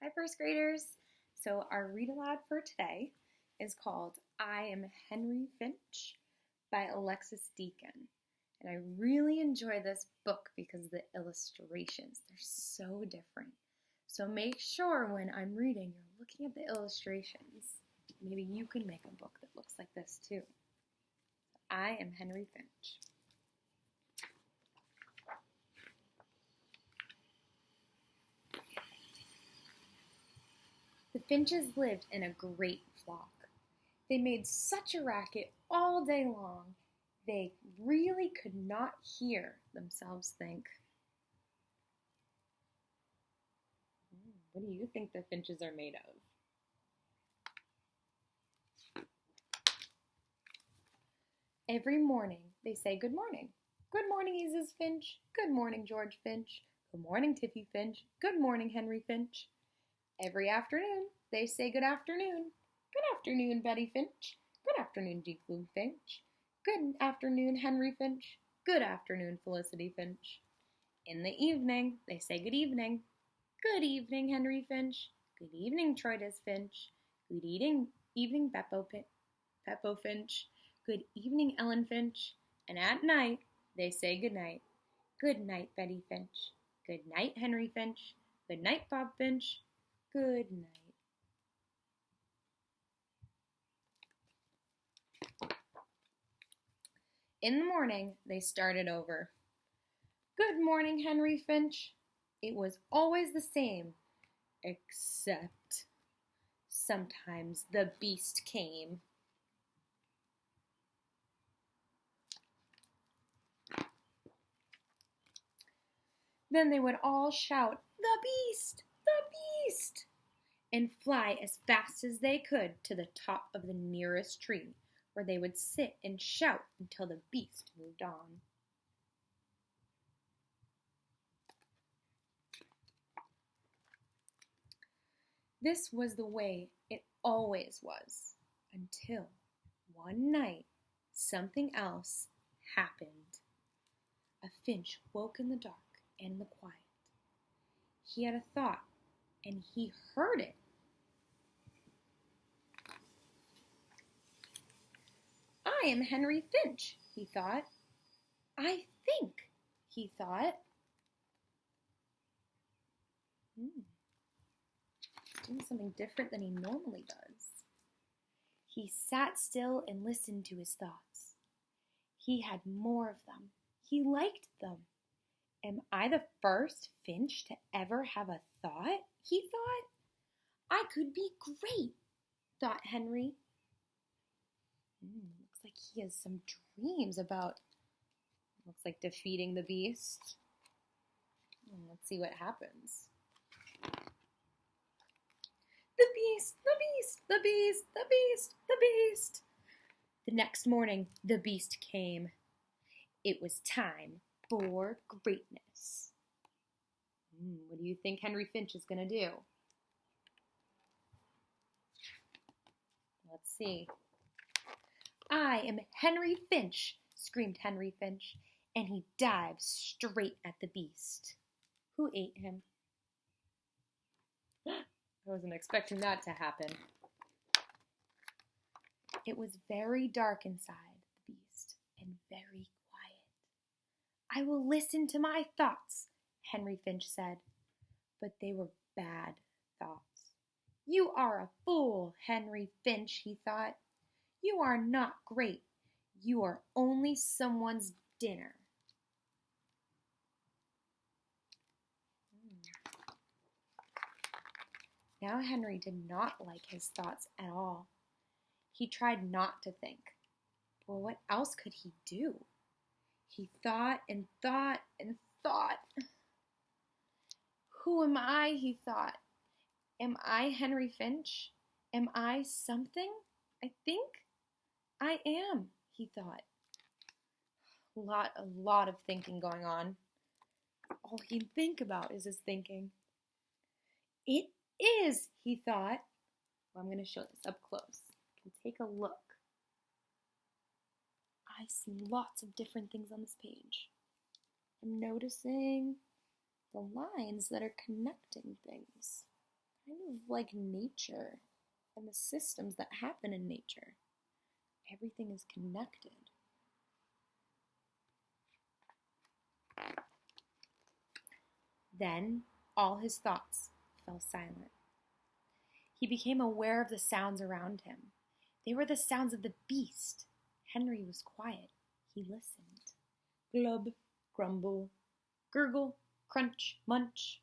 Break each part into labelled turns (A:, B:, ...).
A: Hi, first graders. So our read aloud for today is called I Am Henry Finch by Alexis Deacon. And I really enjoy this book because of the illustrations. They're so different. So make sure when I'm reading, you're looking at the illustrations. Maybe you can make a book that looks like this too. I Am Henry Finch. The Finches lived in a great flock. They made such a racket all day long, they really could not hear themselves think. What do you think the finches are made of? Every morning they say good morning. Good morning, Mrs. Finch. Good morning, George Finch. Good morning, Tiffy Finch. Good morning, Henry Finch. Every afternoon, they say good afternoon. Good afternoon, Betty Finch. Good afternoon, Deacon Finch. Good afternoon, Henry Finch. Good afternoon, Felicity Finch. In the evening, they say good evening. Good evening, Henry Finch. Good evening, Troides Finch. Good evening, Beppo Finch. Good evening, Ellen Finch. And at night, they say good night. Good night, Betty Finch. Good night, Henry Finch. Good night, Bob Finch. Good night. In the morning, they started over. Good morning, Henry Finch. It was always the same, except sometimes the beast came. Then they would all shout, "The beast! The beast!" and fly as fast as they could to the top of the nearest tree, where they would sit and shout until the beast moved on. This was the way it always was, until one night something else happened. A finch woke in the dark and in the quiet. He had a thought, and he heard it. I am Henry Finch, he thought. I think, he thought. Doing something different than he normally does. He sat still and listened to his thoughts. He had more of them. He liked them. Am I the first finch to ever have a thought? He thought. I could be great, thought Henry. Looks like he has some dreams about, looks like defeating the beast. Let's see what happens. The beast, the beast, the beast, the beast, the beast. The next morning, the beast came. It was time for greatness. What do you think Henry Finch is going to do? Let's see. I am Henry Finch, screamed Henry Finch, and he dived straight at the beast. Who ate him? I wasn't expecting that to happen. It was very dark inside the beast and very quiet. I will listen to my thoughts, Henry Finch said, but they were bad thoughts. You are a fool, Henry Finch, he thought. You are not great. You are only someone's dinner. Now Henry did not like his thoughts at all. He tried not to think. Well, what else could he do? He thought and thought and thought. Who am I, he thought. Am I Henry Finch? Am I something? I think I am, he thought. A lot of thinking going on. All he can think about is his thinking. It is, he thought. Well, I'm going to show this up close. You can take a look. I see lots of different things on this page. I'm noticing the lines that are connecting things. Kind like nature and the systems that happen in nature. Everything is connected. Then all his thoughts fell silent. He became aware of the sounds around him. They were the sounds of the beast. Henry was quiet. He listened. Glub, grumble, gurgle, crunch, munch.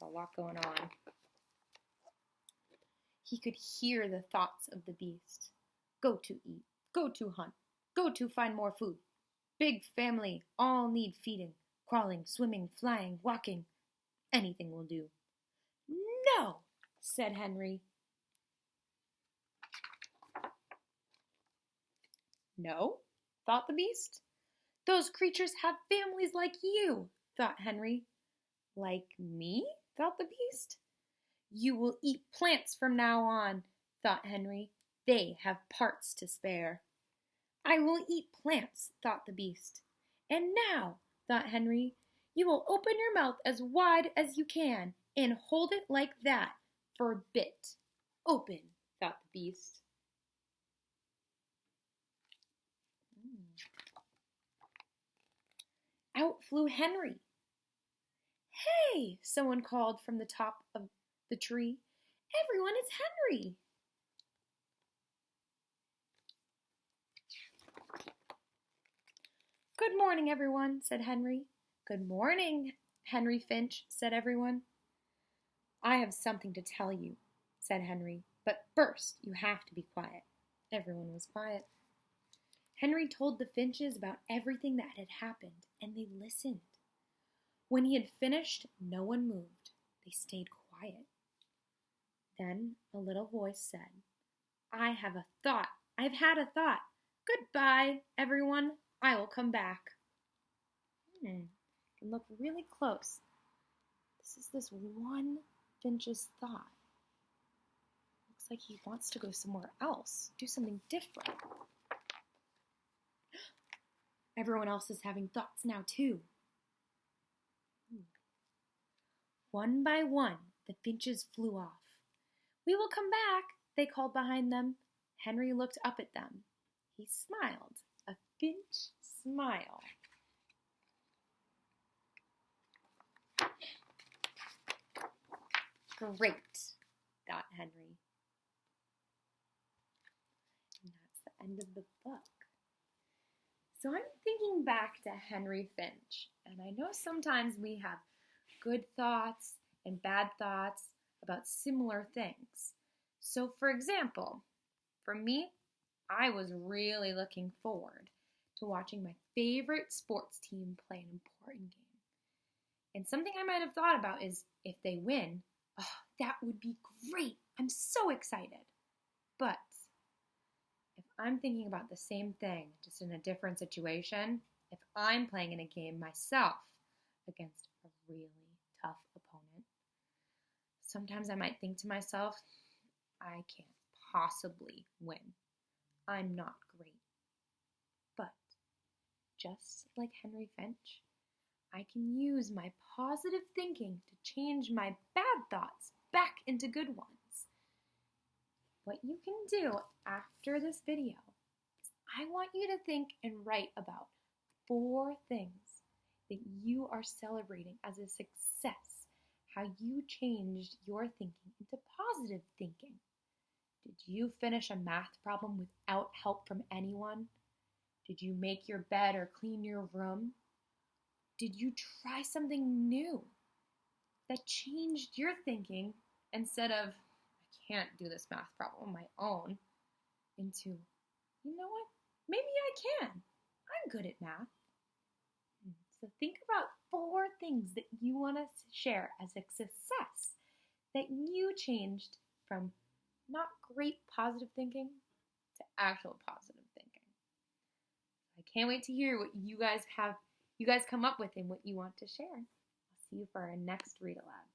A: There's a lot going on. He could hear the thoughts of the beast. Go to eat, go to hunt, go to find more food. Big family, all need feeding. Crawling, swimming, flying, walking. Anything will do. No, said Henry. No, thought the beast. Those creatures have families like you, thought Henry. Like me, thought the beast. You will eat plants from now on, thought Henry. They have parts to spare. I will eat plants, thought the beast. And now, thought Henry, you will open your mouth as wide as you can and hold it like that for a bit. Open, thought the beast. Out flew Henry. Hey, someone called from the top of the tree. Everyone, it's Henry. Good morning, everyone, said Henry. Good morning, Henry Finch, said everyone. I have something to tell you, said Henry, but first you have to be quiet. Everyone was quiet. Henry told the Finches about everything that had happened, and they listened. When he had finished, no one moved. They stayed quiet. Then a little voice said, I have a thought. I've had a thought. Goodbye, everyone. I will come back. And look really close. This is this one Finch's thought. Looks like he wants to go somewhere else, do something different. Everyone else is having thoughts now, too. One by one, the Finches flew off. We will come back, they called behind them. Henry looked up at them. He smiled, a Finch smile. Great, thought Henry. And that's the end of the book. So I'm thinking back to Henry Finch, and I know sometimes we have good thoughts and bad thoughts about similar things. So for example, for me, I was really looking forward to watching my favorite sports team play an important game. And something I might have thought about is if they win, oh, that would be great. I'm so excited. But if I'm thinking about the same thing, just in a different situation, if I'm playing in a game myself against a really tough opponent, sometimes I might think to myself, I can't possibly win. I'm not great. But just like Henry Finch, I can use my positive thinking to change my bad thoughts back into good ones. What you can do after this video is I want you to think and write about 4 things that you are celebrating as a success, how you changed your thinking into positive thinking. Did you finish a math problem without help from anyone? Did you make your bed or clean your room? Did you try something new that changed your thinking instead of, I can't do this math problem on my own, into, you know what, maybe I can. I'm good at math. So think about 4 things that you want to share as a success that you changed from not great positive thinking to actual positive thinking. I can't wait to hear what you guys come up with and what you want to share. I'll see you for our next read aloud.